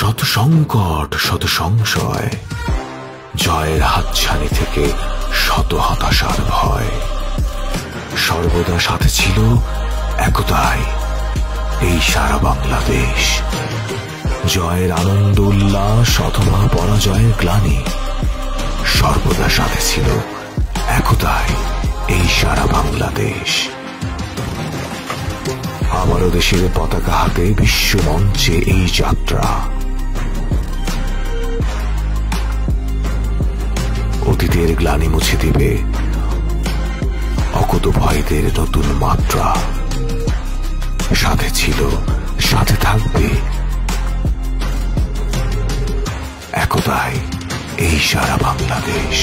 শত সংকট শত সংশয়, জয়ের হাতছানি থেকে শত হতাশার ভয়, সর্বদা সাথে ছিল একতাই এই সারা বাংলাদেশ। জয়ের আনন্দ উল্লাস অথবা পরাজয়ের গ্লানি, সর্বদা সাথে ছিল একতাই এই সারা বাংলাদেশ। আবারও দেশের পতাকা হাতে বিশ্ব মঞ্চে এই যাত্রা। অতীতের গ্লানি মুছে দিবে অকুত ভয়দের নতুন মাত্রা। সাথে ছিল, সাথে থাকবে একতাই এই সারা বাংলাদেশ।